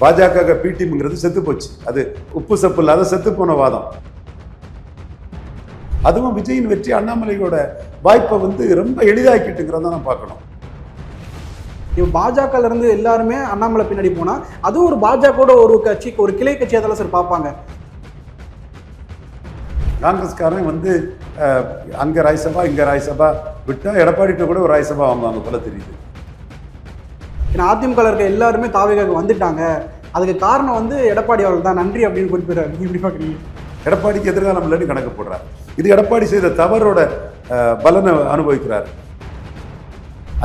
பாஜக பி டீம்ங்கிறது செத்து போச்சு. அது உப்பு சப்பு இல்லாத செத்து போன வாதம். அதுவும் விஜயின் வெற்றி அண்ணாமலையோட வாய்ப்பை ரொம்ப எளிதாக்கிட்டுங்கிறத நான் பார்க்கணும். இப்போ பாஜகல இருந்து எல்லாருமே அண்ணாமலை பின்னாடி போனா அதுவும் ஒரு பாஜக ஒரு கட்சி, ஒரு கிளை கட்சி அதெல்லாம் சார் பார்ப்பாங்க. காங்கிரஸ்காரன் அங்க ராஜ்யசபா இங்க ராஜ்யசபா விட்டா எடப்பாடிட்ட கூட ஒரு ராஜ்யசபா வாங்குவாங்க போல தெரியுது. ஏன்னா அதிமுக இருக்க எல்லாருமே தாவேகாக்கு வந்துட்டாங்க, அதுக்கு காரணம் எடப்பாடி அவர்கள் தான், நன்றி அப்படின்னு குறிப்பிடுறாரு. இப்படி பார்க்குறீங்க? எடப்பாடிக்கு எதிர்காலம் இல்லைன்னு கணக்கு போடுறாரு. இது எடப்பாடி செய்த தவறோட பலனை அனுபவிக்கிறார்.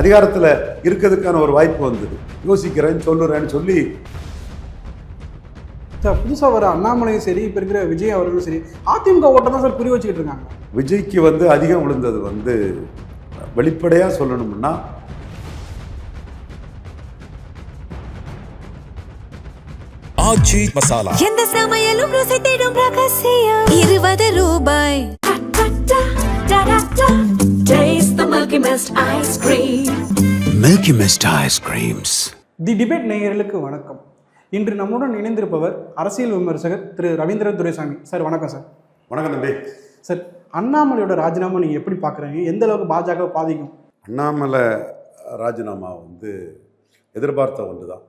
அதிகாரத்தில் இருக்கிறதுக்கான ஒரு வாய்ப்பு வந்தது, யோசிக்கிறேன்னு சொல்லுறேன்னு சொல்லி. சார் புதுசாக வர அண்ணாமலையும் சரி, இப்போ இருக்கிற விஜய் அவர்களும் சரி, அதிமுக ஓட்டை தான் சார் குறி வச்சுக்கிட்டு இருக்காங்க. விஜய்க்கு அதிகம் விழுந்தது வெளிப்படையாக சொல்லணும்னா ஆச்சி மசாலா. எந்த சமையலும் ருசி தேடும் ரகசியம் 20 ரூபாய். Taste the Milky Mist ice cream. Milky Mist ice creams. The debate நேயர்களுக்கு வணக்கம். இன்று நம்முடன் இணைந்திருப்பவர் அரசியல் விமர்சகர் திரு ரவீந்திரன் துரைசாமி. சார் வணக்கம். சார் வணக்கம் தம்பி. சார் அண்ணாமலையோட ராஜினாமா நீங்கள் எப்படி பார்க்குறீங்க? எந்த அளவுக்கு பாஜக பாதிக்கும்? அண்ணாமலை ராஜினாமா எதிர்பார்த்த ஒன்று தான்.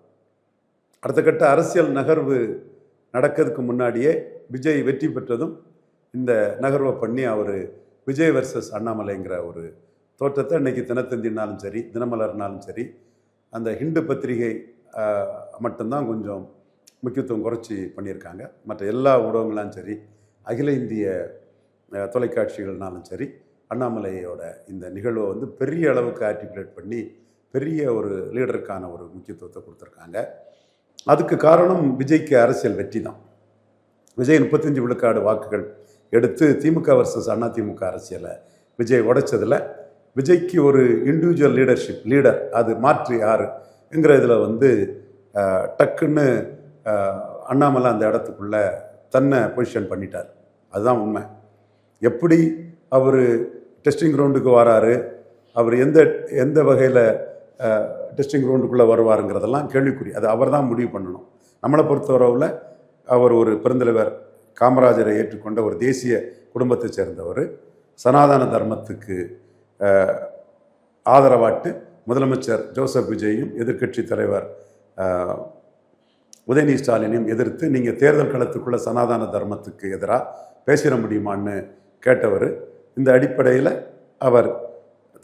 அடுத்த கட்ட அரசியல் நகர்வு நடக்கிறதுக்கு முன்னாடியே விஜய் வெற்றி பெற்றதும் இந்த நகர்வை பண்ணி அவர் விஜய் வர்சஸ் அண்ணாமலைங்கிற ஒரு தோற்றத்தை இன்றைக்கி தினத்தந்தினாலும் சரி, தினமலர்னாலும் சரி, அந்த ஹிண்டு பத்திரிகை மட்டும்தான் கொஞ்சம் முக்கியத்துவம் குறைச்சி பண்ணியிருக்காங்க. மற்ற எல்லா ஊடகங்களாலும் சரி, அகில இந்திய தொலைக்காட்சிகள்னாலும் சரி, அண்ணாமலையோட இந்த நிகழ்வை பெரிய அளவுக்கு ஆர்டிகுலேட் பண்ணி பெரிய ஒரு லீடருக்கான ஒரு முக்கியத்துவத்தை கொடுத்துருக்காங்க. அதுக்கு காரணம் விஜய்க்கு அரசியல் வெற்றி தான். விஜய் 35 விழுக்காடு வாக்குகள் எடுத்து திமுக வர்சஸ் அதிமுக அரசியலை விஜய் உடைச்சதில் விஜய்க்கு ஒரு இண்டிவிஜுவல் லீடர் அது மாற்று யாருங்கிற இதில் டக்குன்னு அண்ணாமலை அந்த இடத்துக்குள்ளே தன்னை பொசிஷன் பண்ணிட்டார். அதுதான் உண்மை. எப்படி அவர் டெஸ்டிங் கிரவுண்டுக்கு வராரு, அவர் எந்த வகையில் டெஸ்டிங் கிரவுண்டுக்குள்ளே வருவாருங்கிறதெல்லாம் கேள்விக்குறி. அது அவர் தான் முடிவு பண்ணணும். நம்மளை பொறுத்தவரையில் அவர் ஒரு பெருந்தலைவர், காமராஜரை ஏற்றுக்கொண்ட ஒரு தேசிய குடும்பத்தை சேர்ந்தவர், சனாதன தர்மத்துக்கு ஆதரவாட்டு முதலமைச்சர் ஜோசப் விஜயும் எதிர்க்கட்சி தலைவர் உதயநிதி ஸ்டாலினையும் எதிர்த்து நீங்கள் தேர்தல் களத்துக்குள்ளே சனாதன தர்மத்துக்கு எதிராக பேசிட முடியுமான்னு கேட்டவர். இந்த அடிப்படையில் அவர்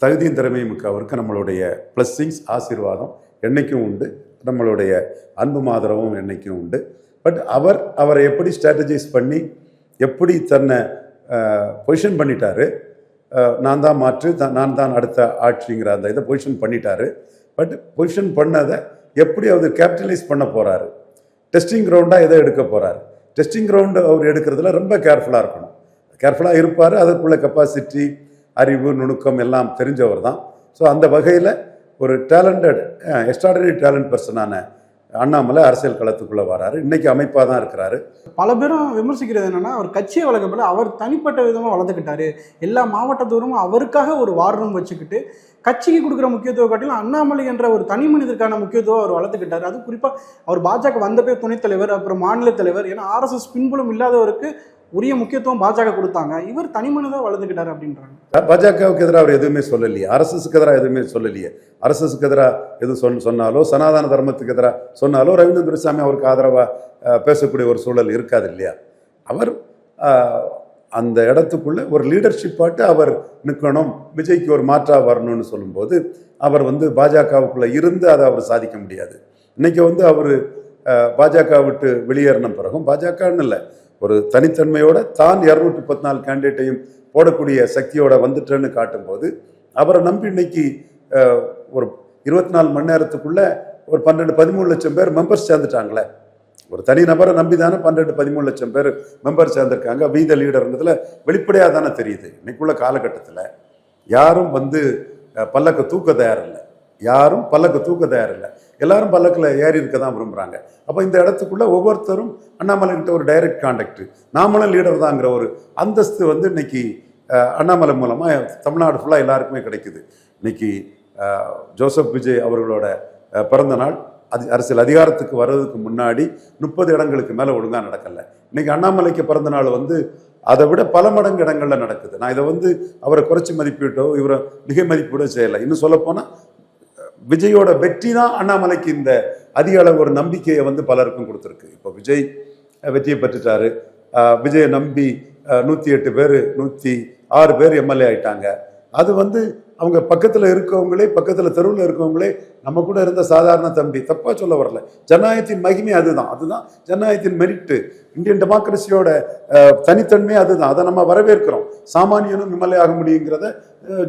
தகுதியும் திறமையும் மிக்க அவருக்கு நம்மளுடைய பிளஸ்ஸிங்ஸ், ஆசீர்வாதம் என்றைக்கும் உண்டு, நம்மளுடைய அன்பும் ஆதரவும் என்றைக்கும் உண்டு. பட் அவரை எப்படி ஸ்ட்ராட்டஜைஸ் பண்ணி எப்படி தன்னை பொசிஷன் பண்ணிட்டாரு, நான் தான் மாற்று, நான் தான் அடுத்த ஆட்சிங்கிற அந்த இதை பொசிஷன் பண்ணிட்டாரு. பட் பொசிஷன் பண்ணதை எப்படி அவர் கேபிட்டலைஸ் பண்ண போகிறாரு, டெஸ்டிங் கிரவுண்டாக எதை எடுக்க போகிறாரு, டெஸ்டிங் கிரவுண்டு அவர் எடுக்கிறதுல ரொம்ப கேர்ஃபுல்லாக இருக்கணும். கேர்ஃபுல்லாக இருப்பார். அதற்குள்ள கெப்பாசிட்டி, அறிவு, நுணுக்கம் எல்லாம் தெரிஞ்சவர் தான். ஸோ அந்த வகையில் ஒரு டேலண்டட், எக்ஸ்ட்ராடனரி டேலண்ட் பர்சனான அண்ணாமலை அரசியல் களத்துக்குள்ளே வராரு. இன்றைக்கி அமைப்பாக தான் இருக்கிறாரு. பல பேரும் விமர்சிக்கிறது என்னென்னா, அவர் கட்சியை வளர்க்கப்பட அவர் தனிப்பட்ட விதமாக வளர்த்துக்கிட்டாரு. எல்லா மாவட்டத்தோறும் அவருக்காக ஒரு வார் ரூம் வச்சுக்கிட்டு கட்சிக்கு கொடுக்குற முக்கியத்துவம் காட்டிலும் அண்ணாமலை என்ற ஒரு தனி மனிதருக்கான முக்கியத்துவம் அவர் வளர்த்துக்கிட்டாரு. அது குறிப்பாக அவர் பாஜக வந்த பேர் துணைத் தலைவர், அப்புறம் மாநில தலைவர், ஏன்னா ஆர்எஸ்எஸ் பின்புலம் இல்லாதவருக்கு உரிய முக்கியத்துவம் பாஜக கொடுத்தாங்க. இவர் தனி மனிதா வளர்ந்துக்கிட்டாரு அப்படின்றாங்க. பாஜகவுக்கு எதிராக அவர் எதுவுமே சொல்லலையே, ஆர்எஸ்எஸ்க்கு எதிராக எதுவுமே சொல்லலையே. ஆர்எஸ்எஸ்க்கு எதிராக எது சொன்னாலோ, சனாதன தர்மத்துக்கு எதிராக சொன்னாலோ ரவீந்திரன் துரைசாமி அவருக்கு ஆதரவாக பேசக்கூடிய ஒரு சூழல் இருக்காது இல்லையா? அவர் அந்த இடத்துக்குள்ள ஒரு லீடர்ஷிப்பாட்டு அவர் நிற்கணும், விஜய்க்கு ஒரு மாற்றாக வரணும்னு சொல்லும்போது அவர் பாஜகவுக்குள்ளே இருந்து அதை அவர் சாதிக்க முடியாது. இன்னைக்கு அவர் பாஜக விட்டு வெளியேறின பிறகும் பாஜகன்னு இல்லை, ஒரு தனித்தன்மையோட தான் 214 கேண்டிடேட்டையும் போடக்கூடிய சக்தியோட வந்துட்டேன்னு காட்டும்போது அவரை நம்பி இன்னைக்கு ஒரு 24 மணி நேரத்துக்குள்ள ஒரு 12-13 லட்சம் பேர் மெம்பர்ஸ் சேர்ந்துட்டாங்களே. ஒரு தனி நபரை நம்பி தானே 12-13 லட்சம் பேர் மெம்பர் சேர்ந்திருக்காங்க. வீத லீடர்ன்றதுல வெளிப்படையாக தானே தெரியுது. இன்னைக்குள்ள காலகட்டத்தில் யாரும் பல்லக்க தூக்க தயாரில்லை, எல்லாரும் பல்லக்கில் ஏறி இருக்க தான் விரும்புகிறாங்க. அப்போ இந்த இடத்துக்குள்ள ஒவ்வொருத்தரும் அண்ணாமலைகிட்ட ஒரு டைரக்ட் கான்டாக்ட், நாமளும் லீடர் தாங்கிற ஒரு அந்தஸ்து இன்னைக்கு அண்ணாமலை மூலமாக தமிழ்நாடு ஃபுல்லாக எல்லாருக்குமே கிடைக்குது. இன்னைக்கு ஜோசப் விஜய் அவர்களோட பிறந்த நாள், அரசியல் அதிகாரத்துக்கு வர்றதுக்கு முன்னாடி 30 இடங்களுக்கு மேலே ஒழுங்காக நடக்கலை. இன்னைக்கு அண்ணாமலைக்கு பிறந்த நாள் வந்து அதை விட பல மடங்கு இடங்கள்ல நடக்குது. நான் இதை வந்து அவரை குறைச்சி மதிப்பீட்டோ இவரை மிக மதிப்பீடோ செய்யலை. இன்னும் சொல்லப்போனால் விஜயோட வெற்றி தான் அண்ணாமலைக்கு இந்த அதிக அளவு ஒரு நம்பிக்கையை வந்து பலருக்கும் கொடுத்துருக்கு. இப்போ விஜய் வெற்றியை பெற்றுட்டாரு. விஜயை நம்பி 108 பேர் 106 பேர் எம்எல்ஏ ஆயிட்டாங்க. அது வந்து அவங்க பக்கத்தில் இருக்கவங்களே, பக்கத்தில் தெருவில் இருக்கவங்களே நம்ம கூட இருந்த சாதாரண தம்பி, தப்பாக சொல்ல வரல. ஜனநாயகத்தின் மகிமை அதுதான் ஜனநாயகத்தின் மெரிட்டு. இந்தியன் டெமோக்ரஸியோட தனித்தன்மை அதுதான். அதை நம்ம வரவேற்கிறோம். சாமானியனும் எம்எல்ஏ ஆக முடியுங்கிறத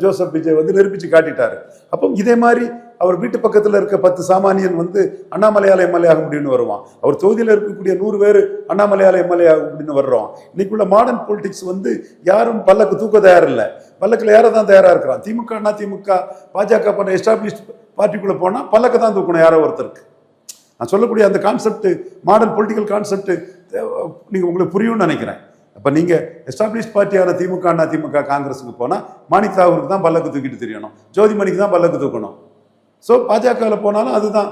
ஜோசப் விஜய் வந்து நிரூபித்து காட்டிட்டாரு. அப்போ இதே மாதிரி அவர் வீட்டு பக்கத்தில் இருக்க 10 சாமானியன் வந்து அண்ணாமலையால் எம்எல்ஏ ஆக முடியும்னு வருவான். அவர் தொகுதியில் இருக்கக்கூடிய 100 பேர் அண்ணாமலையால் எம்எல்ஏ ஆக முடியும்னு வர்றோம். இன்னைக்குள்ள மாடர்ன் பொலிட்டிக்ஸ் வந்து யாரும் பல்லக்கு தூக்க தயார் இல்லை. பல்லக்கில் யாரை தான் தயாராக இருக்கிறான். திமுக அண்ணா திமுக பாஜக போன்ற எஸ்டாப்ளிஷ்ட் பார்ட்டிக்குள்ளே போனால் பல்லக்கு தான் தூக்கணும் யாரோ ஒருத்தருக்கு. நான் சொல்லக்கூடிய அந்த கான்செப்ட், மாடர்ன் பொலிட்டிக்கல் கான்செப்ட் நீங்கள் உங்களுக்கு புரியும்னு நினைக்கிறேன். அப்போ நீங்கள் எஸ்டாப்ளிஷ் பார்ட்டியான திமுக அண்ணா திமுக காங்கிரஸுக்கு போனால் மாணிக் தாகூருக்கு தான் பல்லக்கு தூக்கிட்டு தெரியணும், ஜோதிமணிக்கு தான் பல்லக்கு தூக்கணும். ஸோ பாஜகவில் போனாலும் அதுதான்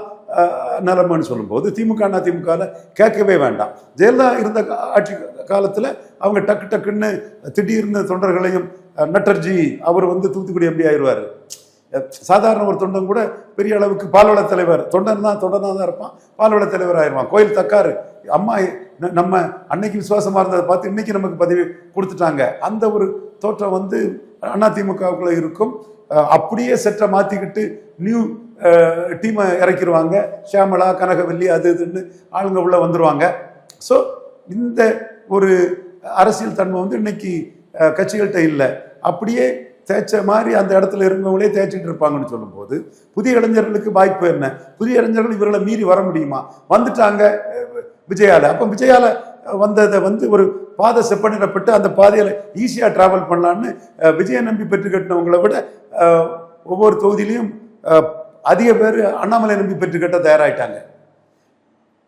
நிலைமைன்னு சொல்லும்போது திமுக அண்ணா திமுகவில் கேட்கவே வேண்டாம். ஜெயலலிதா இருந்த ஆட்சி காலத்தில் அவங்க டக்குன்னு திடீர்னு தொண்டர்களையும், நட்டர்ஜி அவர் வந்து தூத்துக்குடி எம்பி ஆயிடுவார். சாதாரண ஒரு தொண்டன் கூட பெரிய அளவுக்கு பால்வள தலைவர், தொண்டனா தான் இருப்பான், பால்வள தலைவர் ஆயிடுவான். கோயில் தக்காரு அம்மா நம்ம அன்னைக்கு விசுவாசமாக இருந்ததை பார்த்து இன்னைக்கு நமக்கு பதவி கொடுத்துட்டாங்க. அந்த ஒரு தோற்றம் வந்து அதிமுகவுக்குள்ள இருக்கும். அப்படியே செட்டை மாற்றிக்கிட்டு நியூ டீமை இறக்கிடுவாங்க. ஷியாமலா, கனகவல்லி, அது இதுன்னு ஆளுங்க உள்ள வந்துடுவாங்க. ஸோ இந்த ஒரு அரசியல் தன்மை வந்து இன்னைக்கு கட்சிகள்கிட்ட இல்லை. அப்படியே தேய்ச்ச மாதிரி அந்த இடத்துல இருந்தவங்களே தேய்ச்சிட்டு இருப்பாங்கன்னு சொல்லும்போது புதிய இளைஞர்களுக்கு வாய்ப்பு என்ன? புதிய இளைஞர்கள் இவர்களை மீறி வர முடியுமா? வந்துட்டாங்க விஜயால. அப்போ விஜயால வந்ததை வந்து ஒரு பாதை செப்பனிடப்பட்டு அந்த பாதையில் ஈஸியாக டிராவல் பண்ணலான்னு விஜய நம்பி பெற்று கட்டினவங்களை விட ஒவ்வொரு தொகுதியிலையும் அதிக பேர் அண்ணாமலை நம்பி பெற்று கட்ட தயாராயிட்டாங்க.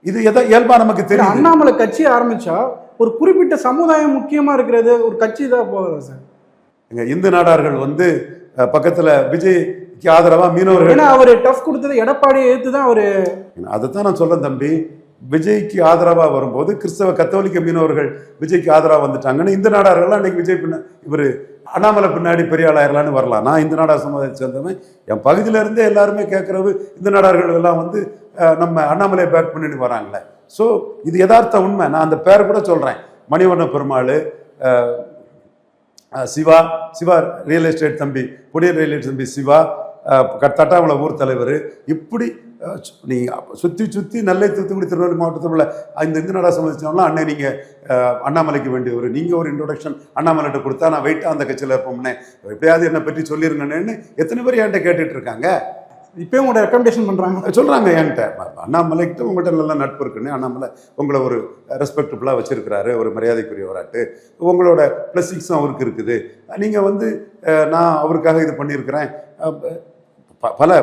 இது எதை இயல்பா நமக்கு தெரியும். அண்ணாமலை கட்சி ஆரம்பிச்சா ஒரு குறிப்பிட்ட சமுதாயம் முக்கியமா இருக்கிறது ஒரு கட்சி தான் போகுது சார். எங்க இந்து நாடார்கள் வந்து பக்கத்துல விஜய்க்கு ஆதரவா மீனவர்கள், அவரு டஃப் கொடுத்தது எடப்பாடியை ஏத்து தான் அவரு. அதைத்தான் நான் சொல்றேன் தம்பி. விஜய்க்கு ஆதரவா வரும்போது கிறிஸ்தவ கத்தோலிக்க மீனவர்கள் விஜய்க்கு ஆதரவா வந்துட்டாங்கன்னு இந்து நாடார்கள்லாம் இன்னைக்கு விஜய் இவரு அண்ணாமலை பின்னாடி பெரிய ஆளாயிரலான்னு வரலாம். நான் இந்து நாடார் சமுதாயத்தை சேர்ந்தவன். என் பகுதியில இருந்தே எல்லாருமே கேட்கறது இந்து நாடார்கள் எல்லாம் வந்து நம்ம அண்ணாமலையை பேக் பண்ணிட்டு வராங்களே. ஸோ இது யதார்த்த உண்மை. நான் அந்த பேரை கூட சொல்றேன். மணிவண்ண பெருமாள், சிவா ரியல் எஸ்டேட் தம்பி, புதிய ரியல் எஸ்டேட் தம்பி சிவா, தட்டாமலை ஊர் தலைவர், இப்படி நீங்கள் சுற்றி நெல்லை, தூத்துக்குடி, திருநெல்வேலி மாவட்டத்தில் உள்ள இந்த இந்து நாடா சம்பந்திச்சவங்களாம் அண்ணே நீங்கள் அண்ணாமலைக்கு வேண்டியவர், நீங்கள் ஒரு இன்ட்ரோடக்ஷன் அண்ணாமலைகிட்ட கொடுத்தா நான் வெயிட்டாக அந்த கட்சியில் இருப்போம்னே, எப்படியாவது என்னை பற்றி சொல்லிருங்கன்னு எத்தனை பேர் என்கிட்ட கேட்டுட்டு இருக்காங்க. இப்போயும் உங்களோட ரெக்கமெண்டேஷன் பண்ணுறாங்க, சொல்கிறாங்க என்கிட்ட. அண்ணாமலைக்கிட்ட உங்கள்கிட்ட நல்லா நட்பு இருக்குன்னு, அண்ணாமலை உங்களை ஒரு ரெஸ்பெக்டபுளாக வச்சுருக்கிறாரு, ஒரு மரியாதைக்குரியவராட்டு, உங்களோட ப்ளஸ்ஸிங்ஸும் அவருக்கு இருக்குது, நீங்கள் வந்து நான் அவருக்காக இது பண்ணியிருக்கிறேன். பல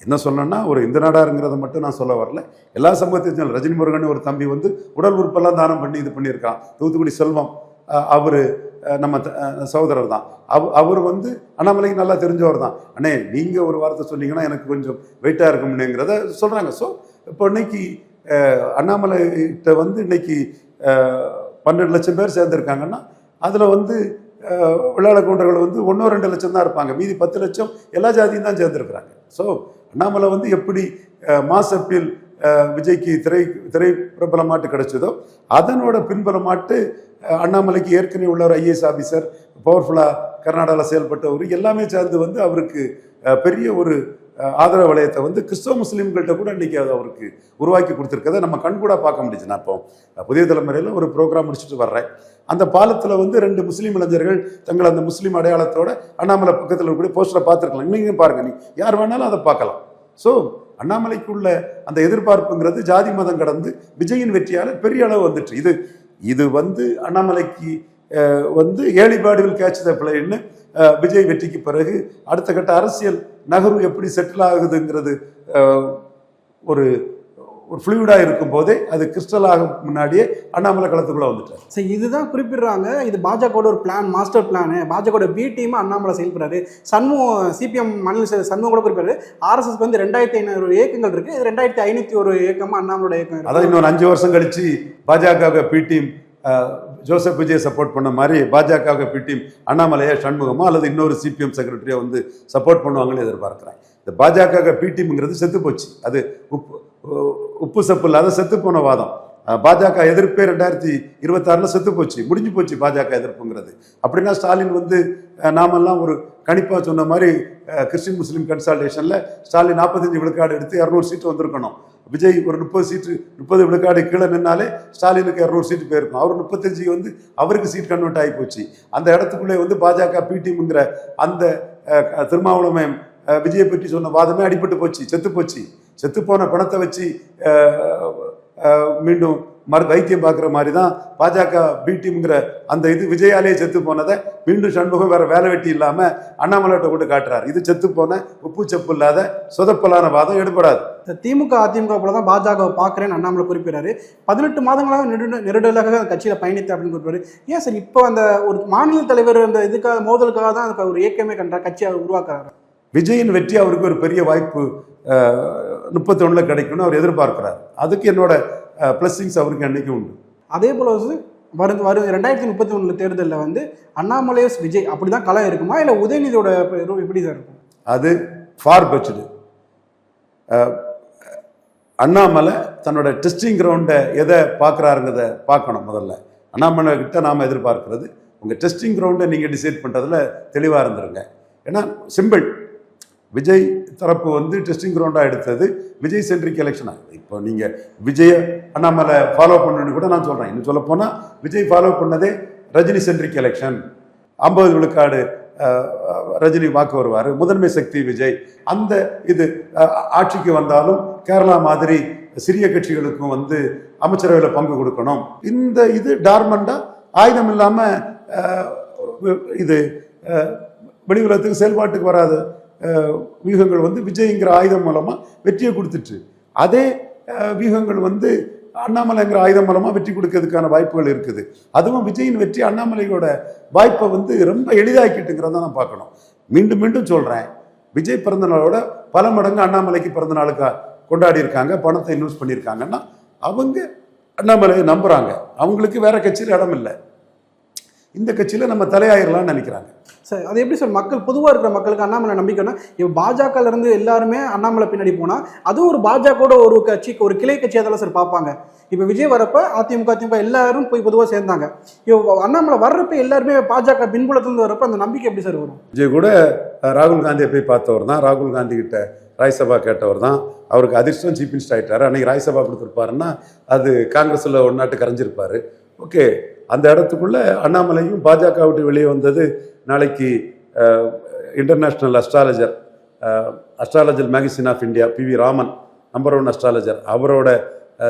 என்ன சொன்னேன்னா, ஒரு இந்த நாடாருங்கிறத மட்டும் நான் சொல்ல வரல. எல்லா சமூகத்தையும் ரஜினி முருகன் ஒரு தம்பி வந்து உடல் உறுப்பெல்லாம் தானம் பண்ணி இது பண்ணியிருக்கான். தூத்துக்குடி செல்வம் அவர் நம்ம சகோதரர் தான். அவர் வந்து அண்ணாமலைக்கு நல்லா தெரிஞ்சவர் தான். அண்ணே நீங்கள் ஒரு வார்த்தை சொன்னீங்கன்னா எனக்கு கொஞ்சம் வெயிட்டாக இருக்கும்னுங்கிறத சொல்கிறாங்க. ஸோ இப்போ இன்னைக்கு அண்ணாமலைகிட்ட வந்து இன்னைக்கு 12 லட்சம் பேர் சேர்ந்துருக்காங்கன்னா அதில் வந்து விளையாட கவுண்டர்கள் வந்து 1-2 லட்சம் தான் இருப்பாங்க. மீதி 10 லட்சம் எல்லா ஜாதியும் தான் சேர்ந்துருக்குறாங்க. ஸோ அண்ணாமலை வந்து எப்படி மாஸ் அப்பீல் விஜய்க்கு திரை பிரபலமாட்டு கிடைச்சதோ அதனோட பின்பலமாட்டு அண்ணாமலைக்கு ஏற்கனவே உள்ள ஒரு ஐஏஎஸ் ஆஃபீஸர், பவர்ஃபுல்லாக கர்நாடகாவில் செயல்பட்டவர், எல்லாமே சேர்ந்து வந்து அவருக்கு பெரிய ஒரு ஆதரவு வளையத்தை வந்து கிறிஸ்தவ முஸ்லீம்கள்ட்ட கூட இன்னைக்கு அதை அவருக்கு உருவாக்கி கொடுத்துருக்கதை நம்ம கண்கூட பார்க்க முடியுது. நான் இப்போ புதிய தலைமுறையில் ஒரு ப்ரோக்ராம் முடிச்சுட்டு வர்றேன். அந்த பாலத்தில் வந்து 2 முஸ்லீம் இளைஞர்கள் தங்கள் அந்த முஸ்லீம் அடையாளத்தோட அண்ணாமலை பக்கத்தில் இருக்கக்கூடிய போஸ்டரை பார்த்துருக்கலாம். இன்னைக்கு பாருங்க, நீ யார் வேணாலும் அதை பார்க்கலாம். ஸோ அண்ணாமலைக்குள்ள அந்த எதிர்பார்ப்புங்கிறது ஜாதி மதம் கடந்து விஜயின் வெற்றியால் பெரிய அளவு வந்துட்டு. இது வந்து அண்ணாமலைக்கு வந்து ஏழிபாடுகள் கேட்ச் த பிளேன்னு விஜய் வெற்றிக்கு பிறகு அடுத்த கட்ட அரசியல் நகர்வு எப்படி செட்டில் ஆகுதுங்கிறது ஒரு ஃப்ளூயிடாக இருக்கும்போதே அது கிறிஸ்டல் ஆகும் முன்னாடியே அண்ணாமலை களத்துக்குள்ளே வந்துட்டார். சரி, இதுதான் குறிப்பிடுறாங்க. இது பாஜகவோட ஒரு பிளான், மாஸ்டர் பிளான். பாஜகவோட பி டீம் அண்ணாமலை செயல்படுறாரு. சண்முகம் சிபிஎம் மாநில சண்முகம் கூட குறிப்பிடாரு. ஆர்எஸ்எஸ்க்கு வந்து 2500 இயக்கங்கள் இருக்கு. இது 2501 இயக்கமா அண்ணாமலோட இயக்கம். அதான் இன்னொரு 5 வருஷம் கழிச்சு பாஜக B team Joseph Vijay support பண்ண மாதிரி பாஜக பி டீம் அண்ணாமலையை சண்முகமோ அல்லது இன்னொரு சிபிஎம் செக்ரட்டரியை வந்து சப்போர்ட் பண்ணுவாங்கன்னு எதிர்பார்க்குறேன். இந்த பாஜக பி டீம்ங்கிறது செத்து போச்சு. அது உப்பு சப்பு இல்லாத செத்து போன வாதம். பாஜக எதிர்ப்பே 2026 செத்து போச்சு, முடிஞ்சு போச்சு பாஜக எதிர்ப்புங்கிறது. அப்படின்னா ஸ்டாலின் வந்து நாமெல்லாம் ஒரு கணிப்பாக சொன்ன மாதிரி கிறிஸ்டின் முஸ்லீம் கன்சால்டேஷனில் ஸ்டாலின் 45 விழுக்காடு எடுத்து 200 சீட்டு வந்திருக்கணும். விஜய் ஒரு 30 விழுக்காடு கீழே நின்னாலே ஸ்டாலினுக்கு 200 சீட்டு போயிருக்கும். அவர் 35 வந்து அவருக்கு சீட் கன்வெர்ட் ஆகி போச்சு. அந்த இடத்துக்குள்ளே வந்து பாஜக பி டீம்ங்கிற அந்த திருமாவளவன் விஜயை பற்றி சொன்ன வாதமே அடிபட்டு போச்சு, செத்து போச்சு. செத்து போன பணத்தை வச்சு மீண்டும் வைத்தியம் பார்க்குற மாதிரி தான் பாஜக பி டீம்ங்கிற அந்த இது விஜயாலே செத்து போனதை மீண்டும் சண்முகம் வேற வேலை வெட்டி இல்லாமல் அண்ணாமலைட்ட கொண்டு காட்டுறாரு. இது செத்து போன உப்பு செப்பு இல்லாத சொதப்பலான வாதம் எடுபடாது. திமுக அதிமுக போல தான் பாஜக பார்க்குறேன்னு அண்ணாமலை குறிப்பிடாரு. 18 மாதங்களாக நெருடலாக கட்சியில் பயணித்து அப்படின்னு குறிப்பிடாரு. ஏன் சார் இப்போ அந்த ஒரு மாநில தலைவர் அந்த இதுக்காக மோதலுக்காக தான் ஒரு இயக்கமே கண்ட கட்சியை உருவாக்குறாரு? விஜயின் வெற்றி அவருக்கு ஒரு பெரிய வாய்ப்பு 31 கிடைக்கும்னு அவர் எதிர்பார்க்கிறார். அதுக்கு என்னோட பிளஸ்ஸிங்ஸ் அவருக்கு அன்னைக்கு உண்டு. அதே போல வரும் 2031 தேர்தலில் வந்து அண்ணாமலை விஜய் அப்படிதான் களம் இருக்குமா, இல்லை உதயநிதியோட எப்படி தான் இருக்கும்? அது ஃபார் பெச்டு. அண்ணாமலை தன்னோட டெஸ்டிங் கிரவுண்டை எதை பார்க்குறாருங்கிறத பார்க்கணும். முதல்ல அண்ணாமலை கிட்ட நாம் எதிர்பார்க்கிறது, உங்கள் டெஸ்டிங் கிரவுண்டை நீங்கள் டிசைட் பண்ணுறதுல தெளிவாக இருந்துருங்க. ஏன்னா சிம்பிள், விஜய் தரப்பு வந்து டெஸ்டிங் கிரவுண்டாக எடுத்தது விஜய் சென்ட்ரிக் எலெக்ஷனாக. இப்போ நீங்கள் விஜயை அண்ணாமலை ஃபாலோ பண்ணணுன்னு கூட நான் சொல்கிறேன். இன்னும் சொல்ல போனால் விஜய் ஃபாலோ பண்ணதே ரஜினி சென்ட்ரிக் எலெக்ஷன். 50 விழுக்காடு ரஜினி வாக்கு வருவார், முதன்மை சக்தி விஜய். அந்த இது ஆட்சிக்கு வந்தாலும் கேரளா மாதிரி சிறிய கட்சிகளுக்கும் வந்து அமைச்சரவையில் பங்கு கொடுக்கணும். இந்த இது டார்மண்டாக ஆயுதம் இல்லாமல் இது வெளி உலகத்துக்கு செயல்பாட்டுக்கு வராது வியூகங்கள் வந்து விஜய்ங்கிற ஆயுதம் மூலமாக வெற்றியை கொடுத்துட்டு, அதே வியூகங்கள் வந்து அண்ணாமலைங்கிற ஆயுதம் மூலமாக வெற்றி கொடுக்கறதுக்கான வாய்ப்புகள் இருக்குது. அதுவும் விஜயின் வெற்றி அண்ணாமலையோட வாய்ப்பை வந்து ரொம்ப எளிதாக்கிட்டுங்கிறத நான் பார்க்கணும். மீண்டும் மீண்டும் சொல்கிறேன், விஜய் பிறந்த நாளோட பல மடங்கு அண்ணாமலைக்கு பிறந்த நாளுக்கு கொண்டாடி இருக்காங்க, பணத்தை இன்வெஸ்ட் பண்ணியிருக்காங்கன்னா அவங்க அண்ணாமலையை நம்புகிறாங்க. அவங்களுக்கு வேற கட்சியில் இடம் இல்லை, இந்த கட்சியில் நம்ம தலையாயிரலாம்னு நினைக்கிறாங்க. சார் அது எப்படி சார் மக்கள் பொதுவாக இருக்கிற மக்களுக்கு அண்ணாமலை நம்பிக்கைன்னா, இப்போ பாஜகலேருந்து எல்லாருமே அண்ணாமலை பின்னாடி போனால் அதுவும் ஒரு பாஜகவோட ஒரு கட்சிக்கு ஒரு கிளை கட்சியாக தான் சார் பார்ப்பாங்க. இப்போ விஜய் வரப்ப அதிமுக எல்லாரும் போய் பொதுவாக சேர்ந்தாங்க. இப்போ அண்ணாமலை வர்றப்ப எல்லாருமே பாஜக பின்புலத்துலேருந்து வரப்ப அந்த நம்பிக்கை எப்படி சார் வரும்? விஜய் கூட ராகுல் காந்தியை போய் பார்த்தவர் தான், ராகுல் காந்தி கிட்ட ராஜ்யசபா கேட்டவர் தான். அவருக்கு அதிர்ஷ்டம் சீஃப் மினிஸ்டர் ஆகிட்டார். அன்றைக்கி ராஜ்யசபா கொடுத்துருப்பாருன்னா அது காங்கிரஸில் ஒரு நாட்டு கரைஞ்சிருப்பார். ஓகே, அந்த இடத்துக்குள்ளே அண்ணாமலையும் பாஜக விட்டு வெளியே வந்தது. நாளைக்கு international astrologer magazine of India PV Raman, number 1 astrologer, அவரோட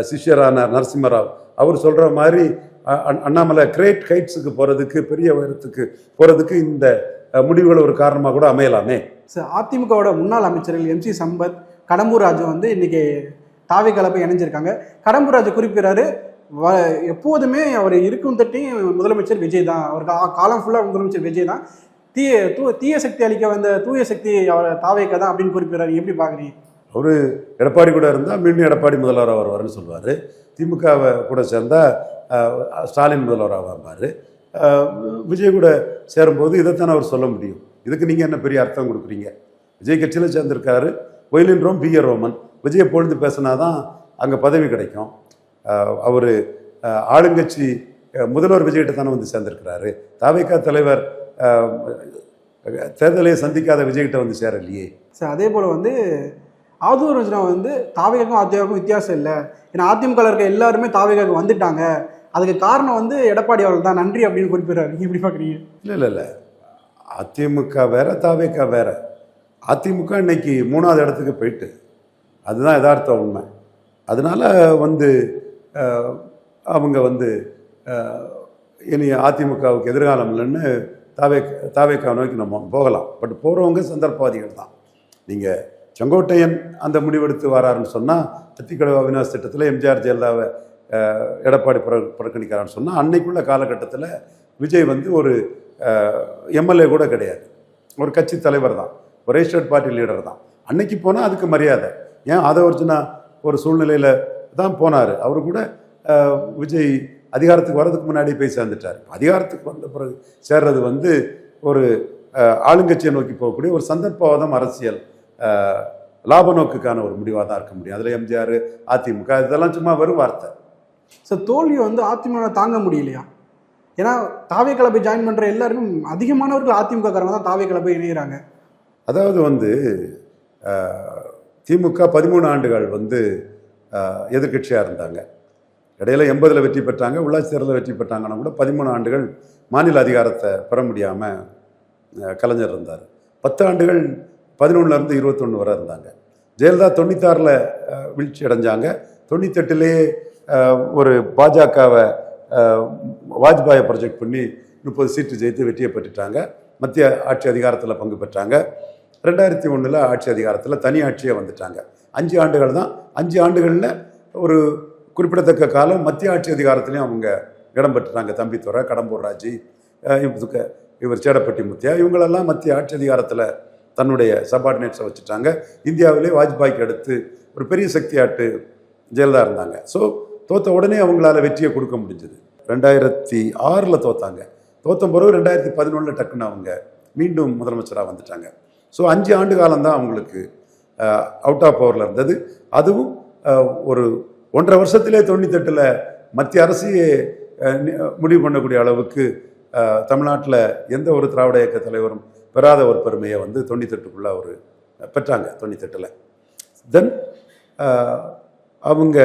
சிஷ்யரான நரசிம்மராவ், அவர் சொல்கிற மாதிரி அண்ணாமலை கிரேட் ஹைட்ஸுக்கு போகிறதுக்கு, பெரிய உயரத்துக்கு போகிறதுக்கு இந்த முடிவுகள் ஒரு காரணமாக கூட அமையலாமே. சார் அதிமுகவோட முன்னாள் அமைச்சர்கள் MC சம்பத், கடம்பூர் ராஜு வந்து இன்னைக்கு தாவி கலப்பை இணைஞ்சிருக்காங்க. கடம்பூர் ராஜு குறிப்பிடுறாரு, எப்போதுமே அவர் இருக்கும் தட்டி முதலமைச்சர் விஜய் தான், அவருக்கு காலம் ஃபுல்லாக முதலமைச்சர் விஜய் தான், தீய சக்தி அளிக்க வந்த தூய சக்தி அவர் தாவேக்க தான் அப்படின்னு குறிப்பிடுறாரு. எப்படி பார்க்குறீங்க? அவர் எடப்பாடி கூட இருந்தால் மீண்டும் எடப்பாடி முதல்வராக வருவார்னு சொல்லுவார். திமுகவை கூட சேர்ந்தால் ஸ்டாலின் முதல்வராக வருவார். விஜய் கூட சேரும்போது இதைத்தானே அவர் சொல்ல முடியும். இதுக்கு நீங்கள் என்ன பெரிய அர்த்தம் கொடுக்குறீங்க? விஜய் கட்சியில் சேர்ந்திருக்காரு, ஒயிலின் ரோம் பிஏ ரோமன். விஜயை பொழுது பேசினா தான் அங்கே பதவி கிடைக்கும். அவர் ஆளுங்கட்சி முதல்வர் விஜய்கிட்ட தானே வந்து சேர்ந்திருக்கிறாரு. தாவேகா தலைவர் தேர்தலை சந்திக்காத விஜய்கிட்ட வந்து சேரலையே சார். அதே போல் வந்து ஆதூர் ரஞ்சனா வந்து தாவேகாக்கும் அதிமுகவுக்கும் வித்தியாசம் இல்லை, ஏன்னா அதிமுக இருக்க எல்லாருமே தாவேகாவுக்கு வந்துட்டாங்க, அதுக்கு காரணம் வந்து எடப்பாடி அவர்கள் தான், நன்றி அப்படின்னு குறிப்பிடுறாரு. நீங்கள் எப்படி பார்க்குறீங்க? இல்லை, அதிமுக வேற, தாவேகா வேற. அதிமுக இன்னைக்கு 3வது இடத்துக்கு போயிட்டு, அதுதான் யதார்த்த உண்மை. அதனால வந்து அவங்க வந்து இனி அதிமுகவுக்கு எதிர்காலம் இல்லைன்னு தாவேக்கா நோக்கி நம்ம போகலாம். பட் போகிறவங்க சந்தர்ப்பவாதிகள் தான். நீங்கள் செங்கோட்டையன் அந்த முடிவெடுத்து வராருன்னு சொன்னால் அத்திக்கடவு அவிநாசி திட்டத்தில் எம்ஜிஆர் ஜெயலலிதாவை எடப்பாடி புறக்கணிக்கிறான்னு சொன்னால் அன்னைக்குள்ள காலகட்டத்தில் விஜய் வந்து ஒரு எம்எல்ஏ கூட கிடையாது, ஒரு கட்சி தலைவர் தான், ஒரு ரெஜிஸ்டர்ட் பார்ட்டி லீடர் தான். அன்னைக்கு போனால் அதுக்கு மரியாதை. ஏன் ஆதவர்ஜுனா ஒரு சூழ்நிலையில் தான் போனார். அவரு கூட விஜய் அதிகாரத்துக்கு வர்றதுக்கு முன்னாடி போய் சேர்ந்துட்டார். அதிகாரத்துக்கு வந்த பிறகு சேர்றது வந்து ஒரு ஆளுங்கட்சியை நோக்கி போகக்கூடிய ஒரு சந்தர்ப்பவாதம் அரசியல் லாப நோக்குக்கான ஒரு முடிவாக தான் இருக்க முடியும். அதில் எம்ஜிஆர், அதிமுக இதெல்லாம் சும்மா வெறும் வார்த்தை. சார், தோல்வியை வந்து அதிமுக தாங்க முடியலையா? ஏன்னா தாவே கிளப்பை ஜாயின் பண்ணுற எல்லாருக்கும் அதிகமானவர்கள் அதிமுக காரங்க தான் தாவே கிளப்பை இணைகிறாங்க. அதாவது வந்து திமுக 13 ஆண்டுகள் வந்து எதிர்கட்சியாக இருந்தாங்க. இடையில 80 வெற்றி பெற்றாங்க, உள்ளாட்சி தேர்தலில் வெற்றி பெற்றாங்கன்னா கூட 13 ஆண்டுகள் மாநில அதிகாரத்தை பெற முடியாமல் கலைஞர் இருந்தார். 10 ஆண்டுகள் 11லேருந்து 21 வரை இருந்தாங்க. ஜெயலலிதா 96ல் வீழ்ச்சி அடைஞ்சாங்க. 98லேயே ஒரு பாஜகவை வாஜ்பாயை ப்ரொஜெக்ட் பண்ணி 30 சீட்டு ஜெயித்து வெற்றியை பெற்றுட்டாங்க. மத்திய ஆட்சி அதிகாரத்தில் பங்கு பெற்றாங்க. 2001 ஆட்சி அதிகாரத்தில் தனி ஆட்சியே வந்துட்டாங்க. 5 ஆண்டுகள் தான். 5 ஆண்டுகளில் ஒரு குறிப்பிடத்தக்க காலம் மத்திய ஆட்சி அதிகாரத்துலேயும் அவங்க இடம் பெற்றுட்டாங்க. தம்பித்துறை, கடம்பூர் ராஜி, இவர் சேடப்பட்டி முத்தியா, இவங்களெல்லாம் மத்திய ஆட்சி அதிகாரத்தில் தன்னுடைய சபார்டினேட்ஸை வச்சுட்டாங்க. இந்தியாவிலே வாஜ்பாய்க்கு அடுத்து ஒரு பெரிய சக்தியாட்டு ஜெயலலிதா இருந்தாங்க. ஸோ தோற்ற உடனே அவங்களால வெற்றியை கொடுக்க முடிஞ்சது. 2006 தோத்தாங்க. தோற்ற பிறகு 2011 டக்குன்னு அவங்க மீண்டும் முதலமைச்சராக வந்துட்டாங்க. ஸோ 5 ஆண்டு காலம்தான் அவங்களுக்கு அவுட் ஆஃப் பவரில் இருந்தது. அதுவும் ஒரு 1.5 வருஷத்திலே 98ல் மத்திய அரசையே முடிவு பண்ணக்கூடிய அளவுக்கு தமிழ்நாட்டில் எந்த ஒரு திராவிட இயக்க தலைவரும் பெறாத ஒரு பெருமையை வந்து 98க்குள்ளே அவர் பெற்றாங்க. 98ல் தென் அவங்க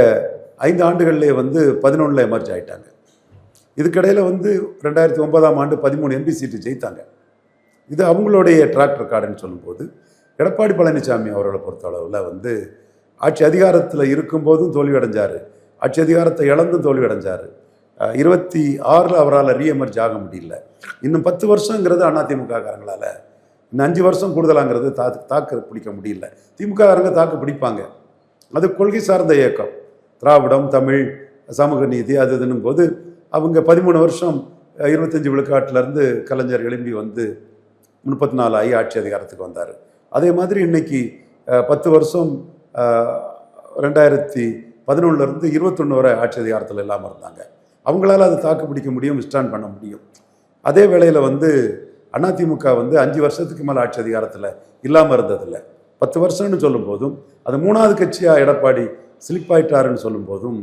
5 ஆண்டுகள்லேயே வந்து 11ல் எமர்ஜ் ஆகிட்டாங்க. இதுக்கிடையில் வந்து 2009ஆம் ஆண்டு 13 எம்பி சீட்டு ஜெயித்தாங்க. இது அவங்களுடைய ட்ராக் ரெக்கார்டுன்னு சொல்லும்போது எடப்பாடி பழனிசாமி அவர்களை பொறுத்தளவில் வந்து ஆட்சி அதிகாரத்தில் இருக்கும்போதும் தோல்வி அடைஞ்சார், ஆட்சி அதிகாரத்தை இழந்தும் தோல்வி அடைஞ்சார். 26ல் அவரால் ரீஎமர்ஜ் ஆக முடியல. இன்னும் 10 வருஷங்கிறது அதிமுக காரங்களால், இன்னும் 5 வருஷம் கூடுதலாங்கிறது தாக்கு பிடிக்க முடியல. திமுக காரங்க தாக்கு பிடிப்பாங்க. அது கொள்கை சார்ந்த இயக்கம், திராவிடம், தமிழ், சமூக நீதி அது இதுன்னும் போது அவங்க 13 வருஷம் 25 விழுக்காட்டிலேருந்து கலைஞர் எழும்பி வந்து 34 ஆகி ஆட்சி அதிகாரத்துக்கு வந்தார். அதே மாதிரி இன்னைக்கு 10 வருஷம் 2011லேருந்து 21 வரை ஆட்சி அதிகாரத்தில் இல்லாமல் இருந்தாங்க. அவங்களால அது தாக்கு பிடிக்க முடியும், விஸ்டாண்ட் பண்ண முடியும். அதே வேளையில் வந்து அதிமுக வந்து 5 வருஷத்துக்கு மேலே ஆட்சி அதிகாரத்தில் இல்லாமல் இருந்ததில்லை. 10 வருஷம்னு சொல்லும் போதும் அது 3வது கட்சியாக எடப்பாடி ஸ்லிப் ஆயிட்டாருன்னு சொல்லும் போதும்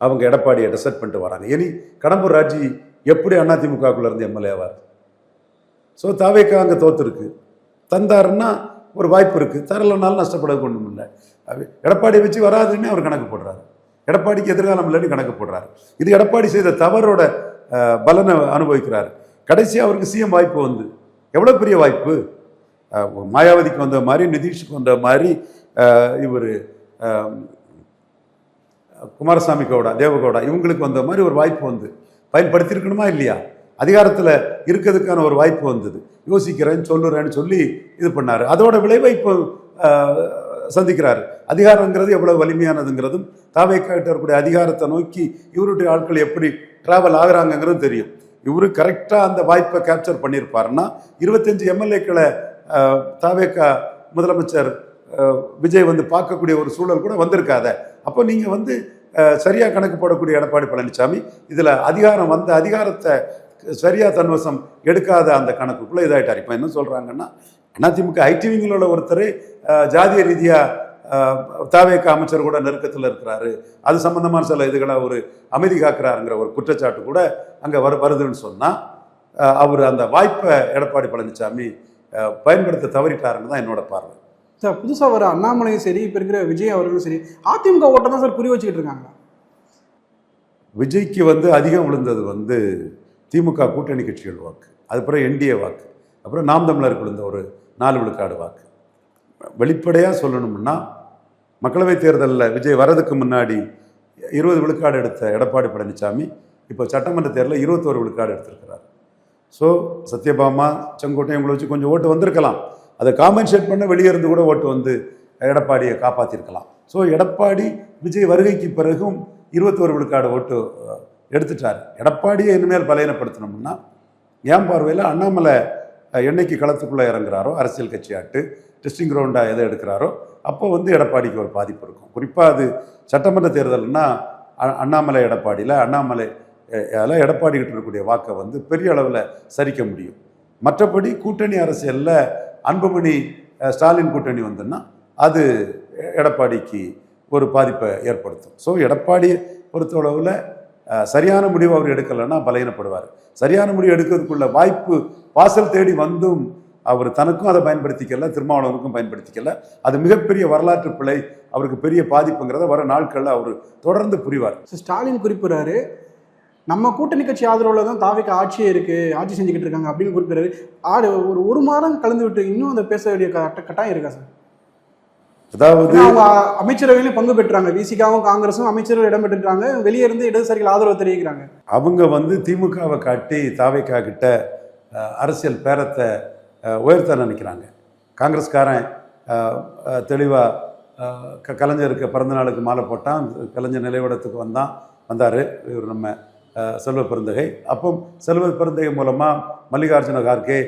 அவங்க எடப்பாடியை டெசர்ட் பண்ணிட்டு வராங்க. இனி கடம்பூர் ராஜி எப்படி அதிமுகக்குள்ள இருந்து எம்எல்ஏ ஆவார்? ஸோ தாவேக்கா அங்கே தோத்துருக்கு, தந்தாருன்னா ஒரு வாய்ப்பு இருக்குது, தரலனாலும் நஷ்டப்பட கொண்டு இல்லை. எடப்பாடியை வச்சு வராதுன்னு அவர் கணக்கு போடுறாரு, எடப்பாடிக்கு எதிர்காலம் இல்லைன்னு கணக்கு போடுறாரு. இது எடப்பாடி செய்த தவறோட பலனை அனுபவிக்கிறார். கடைசியாக அவருக்கு சிஎம் வாய்ப்பு வந்து எவ்வளோ பெரிய வாய்ப்பு. மாயாவதிக்கு வந்த மாதிரி, நிதிஷுக்கு வந்த மாதிரி, இவர் குமாரசாமி கவுடா, தேவகவுடா இவங்களுக்கு வந்த மாதிரி ஒரு வாய்ப்பு வந்து பயன்படுத்தியிருக்கணுமா இல்லையா? அதிகாரத்தில் இருக்கிறதுக்கான ஒரு வாய்ப்பு வந்தது. யோசிக்கிறேன்னு சொல்லுறேன்னு சொல்லி இது பண்ணார். அதோட விளைவை இப்போ சந்திக்கிறாரு. அதிகாரங்கிறது எவ்வளவு வலிமையானதுங்கிறதும் தாவேக்காட்ட இருக்கக்கூடிய அதிகாரத்தை நோக்கி இவருடைய ஆட்கள் எப்படி டிராவல் ஆகுறாங்கிறதும் தெரியும். இவரு கரெக்டாக அந்த வாய்ப்பை கேப்சர் பண்ணியிருப்பாருன்னா 25 எம்எல்ஏக்களை தாவேக்கா முதலமைச்சர் விஜய் வந்து பார்க்கக்கூடிய ஒரு சூழல் கூட வந்திருக்காத. அப்போ நீங்கள் வந்து சரியாக கணக்கு போடக்கூடிய எடப்பாடி பழனிசாமி இதில் அதிகாரம் வந்த அதிகாரத்தை சரியாக தன்வசம் எடுக்காத அந்த கணக்குக்குள்ளே இதாகிட்டார். இப்போ என்ன சொல்கிறாங்கன்னா அதிமுக ஐடி விங்கில் உள்ள ஒருத்தர் ஜாதிய ரீதியாக தாவேக்கா அமைச்சர் கூட நெருக்கத்தில் இருக்கிறாரு, அது சம்பந்தமான சில இதுகளை ஒரு அமைதி காக்கிறாருங்கிற ஒரு குற்றச்சாட்டு கூட அங்கே வருதுன்னு சொன்னால் அவர் அந்த வாய்ப்பை எடப்பாடி பழனிசாமி பயன்படுத்த தவறிட்டாருன்னு தான் என்னோட பார்வை. சார், புதுசாக வர அண்ணாமலையும் சரி, இப்போ இருக்கிற விஜய் அவர்களும் சரி, அதிமுக ஓட்டை தான் சார் குறி வச்சுக்கிட்டு இருக்காங்க. விஜய்க்கு வந்து அதிகம் விழுந்தது வந்து திமுக கூட்டணி கட்சிகள் வாக்கு, அதுக்கப்புறம் என்டிஏ வாக்கு, அப்புறம் நாம் தமிழருக்கு விழுந்த ஒரு 4 விழுக்காடு வாக்கு. வெளிப்படையாக சொல்லணும்னா மக்களவைத் தேர்தலில் விஜய் வரதுக்கு முன்னாடி 20 விழுக்காடு எடுத்த எடப்பாடி பழனிசாமி இப்போ சட்டமன்ற தேர்தலில் 21 விழுக்காடு எடுத்திருக்கிறார். ஸோ சத்யபாமா, செங்கோட்டையன் இவங்களை வச்சு கொஞ்சம் ஓட்டு வந்திருக்கலாம். அதை காம்பன்சேட் பண்ண வெளியே இருந்து கூட ஓட்டு வந்து எடப்பாடியை காப்பாற்றிருக்கலாம். ஸோ எடப்பாடி விஜய் வருகைக்கு பிறகும் 21 விழுக்காடு ஓட்டு எடுத்துட்டார். எடப்பாடியை இனிமேல் பலையனப்படுத்தணும்னா என் பார்வையில் அண்ணாமலை என்னைக்கு களத்துக்குள்ளே இறங்குறாரோ அரசியல் கட்சியாட்டு டெஸ்டிங் கிரவுண்டாக எதை எடுக்கிறாரோ அப்போ வந்து எடப்பாடிக்கு ஒரு பாதிப்பு இருக்கும். குறிப்பாக அது சட்டமன்ற தேர்தல்னா அண்ணாமலை எடப்பாடியில் எடப்பாடி கிட்ட இருக்கக்கூடிய வாக்கை வந்து பெரிய அளவில் சரிக்க முடியும். மற்றபடி கூட்டணி அரசியலில் அன்புமணி ஸ்டாலின் கூட்டணி வந்துன்னா அது எடப்பாடிக்கு ஒரு பாதிப்பை ஏற்படுத்தும். ஸோ எடப்பாடியை பொறுத்தளவில் சரியான முடிவு அவர் எடுக்கலைன்னா பலகீனப்படுவார். சரியான முடிவு எடுக்கிறதுக்குள்ள வாய்ப்பு வாசல் தேடி வந்தும் அவர் தனக்கும் அதை பயன்படுத்திக்கல, திருமாவளவனுக்கும் பயன்படுத்திக்கல. அது மிகப்பெரிய வரலாற்று பிழை, அவருக்கு பெரிய பாதிப்புங்கிறத வர நாட்களில் அவர் தொடர்ந்து புரிவார். ஸ்டாலின் குறிப்பிடுறாரு, நம்ம கூட்டணி கட்சி ஆதரவுல தான் தாவேக்கு ஆட்சியே இருக்கு, ஆட்சி செஞ்சுக்கிட்டு இருக்காங்க அப்படின்னு குறிப்பிடுறாரு. ஒரு மாதம் கலந்து விட்டு இன்னும் அந்த பேச வேண்டிய கட்டாயம் இருக்கா சார்? அதாவது அவங்க அமைச்சரவையிலும் பங்கு பெற்றாங்க, விசிகாவும் காங்கிரஸும் அமைச்சர்கள் இடம் பெற்றுட்டாங்க, வெளியே இருந்து இடதுசாரிகள் ஆதரவு தெரிவிக்கிறாங்க. அவங்க வந்து திமுகவை காட்டி தாவேக்கா கிட்ட அரசியல் பேரத்தை உயர்த்த நினைக்கிறாங்க. காங்கிரஸ்காரன் தெளிவாக கலைஞருக்கு பிறந்த நாளுக்கு மாலை போட்டான், கலைஞர் நிலைவிடத்துக்கு வந்தார் இவர் நம்ம செல்வ பெருந்தகை. அப்போ செல்வ பெருந்தகை மூலமாக மல்லிகார்ஜுன கார்கே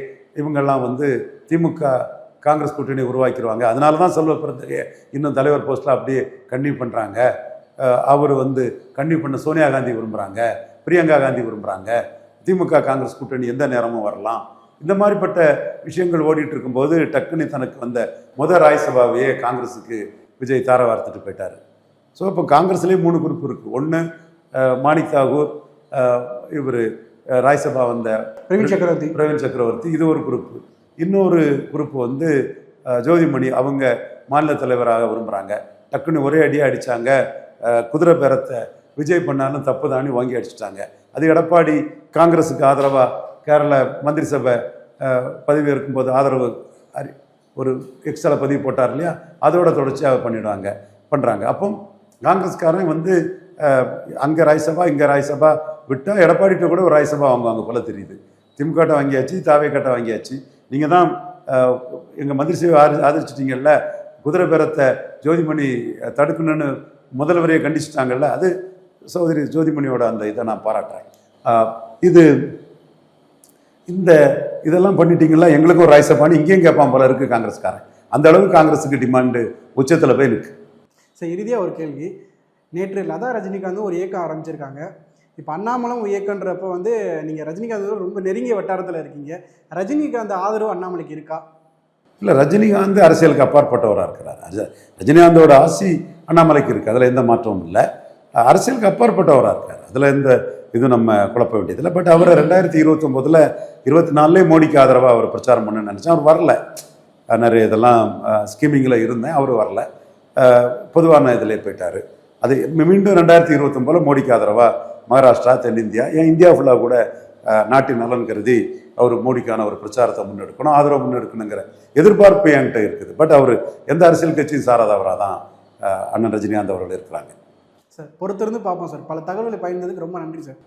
இவங்கெல்லாம் வந்து திமுக காங்கிரஸ் கூட்டணி உருவாக்கிடுவாங்க. அதனால தான் செல்வ பெருந்தகையை இன்னும் தலைவர் போஸ்ட்டில் அப்படியே கன்டினியூ பண்ணுறாங்க. அவர் வந்து கன்டினியூ பண்ண சோனியா காந்தி விரும்புகிறாங்க, பிரியங்கா காந்தி விரும்புகிறாங்க. திமுக காங்கிரஸ் கூட்டணி எந்த நேரமும் வரலாம். இந்த மாதிரிப்பட்ட விஷயங்கள் ஓடிட்டு இருக்கும்போது டக்குன்னு தனக்கு வந்த ராஜ்யசபாவையே காங்கிரஸுக்கு விஜய் தார வார்த்துட்டு போயிட்டார். ஸோ இப்போ காங்கிரஸ்லேயே 3 குரூப் இருக்குது. ஒன்று மாணிக் தாகூர், இவர் ராஜ்யசபா வந்த பிரவீன் சக்கரவர்த்தி, இது ஒரு குரூப்பு. இன்னொரு குரூப்பு வந்து ஜோதிமணி, அவங்க மாநில தலைவராக விரும்புகிறாங்க. டக்குன்னு ஒரே அடியாக அடித்தாங்க. குதிரை பேரத்தை விஜய் பண்ணாலும் தப்பு தானி வாங்கி அடிச்சிட்டாங்க. அது எடப்பாடி காங்கிரஸுக்கு ஆதரவாக கேரள மந்திரி சபை பதவி இருக்கும்போது ஆதரவு ஒரு எக்ஸ்ட்ரா பதிவு போட்டார் இல்லையா, அதோட தொடர்ச்சியாக பண்ணுறாங்க. அப்போ காங்கிரஸ்காரன் வந்து அங்கே ராஜ்யசபா இங்கே ராஜ்யசபா விட்டால் எடப்பாடிகிட்ட கூட ஒரு ராஜ்யசபா வாங்குவாங்க போல தெரியுது. திமுக வாங்கியாச்சு, தாவேக்காட்ட வாங்கியாச்சு. நீங்கள் தான் எங்கள் மந்திரி சபை ஆதரிச்சிட்டிங்கல்ல, குதிரை பேரத்தை ஜோதிமணி தடுக்கணும்னு முதல்வரையே கண்டிச்சிட்டாங்கல்ல, அது சகோதரி ஜோதிமணியோட அந்த இதை நான் பாராட்டுறேன். இதெல்லாம் பண்ணிட்டீங்களா, எங்களுக்கும் ஒரு ராஜ்யசபான்னு இங்கேயும் கேட்பான் போல இருக்குது காங்கிரஸ்காரன். அந்த அளவுக்கு காங்கிரஸுக்கு டிமாண்டு உச்சத்தில் போய் இருக்கு. சரி, இறுதியாக ஒரு கேள்வி. நேற்று லதா ரஜினிகாந்தும் ஒரு இயக்கம் ஆரம்பிச்சிருக்காங்க. இப்போ அண்ணாமலும் இயக்கன்றப்போ வந்து நீங்கள் ரஜினிகாந்த் ரொம்ப நெருங்கிய வட்டாரத்தில் இருக்கீங்க. ரஜினிகாந்த் ஆதரவு அண்ணாமலைக்கு இருக்கா? இல்லை, ரஜினிகாந்த் அரசியலுக்கு அப்பாற்பட்டவராக இருக்கிறார். ரஜினிகாந்தோட ஆசி அண்ணாமலைக்கு இருக்குது, அதில் எந்த மாற்றமும் இல்லை. அரசியலுக்கு அப்பாற்பட்டவராக இருக்கார், அதில் இது நம்ம குழப்ப வேண்டியதில்லை. பட் அவரை 2029 24 மோடிக்கு ஆதரவாக அவர் பிரச்சாரம் பண்ண நினச்சேன். அவர் வரல. நிறைய இதெல்லாம் ஸ்கீமிங்கில் இருந்தேன், அவர் வரல. பொதுவான இதிலே போயிட்டார். அது மீண்டும் 2029 மோடிக்கு ஆதரவாக மகாராஷ்டிரா, தென்னிந்தியா, ஏன் இந்தியா ஃபுல்லாக கூட நாட்டின் நலன் கருதி அவர் மோடிக்கான ஒரு பிரச்சாரத்தை முன்னெடுக்கணும், ஆதரவு முன்னெடுக்கணுங்கிற எதிர்பார்ப்பு என்கிட்ட இருக்குது. பட் அவர் எந்த அரசியல் கட்சியும் சாராதவராக தான் அண்ணன் ரஜினிகாந்த் அவர்கள் இருக்கிறாங்க. சார், பொறுத்திருந்து பார்ப்போம் சார். பல தகவல்களை பகிர்ந்ததுக்கு ரொம்ப நன்றி சார்.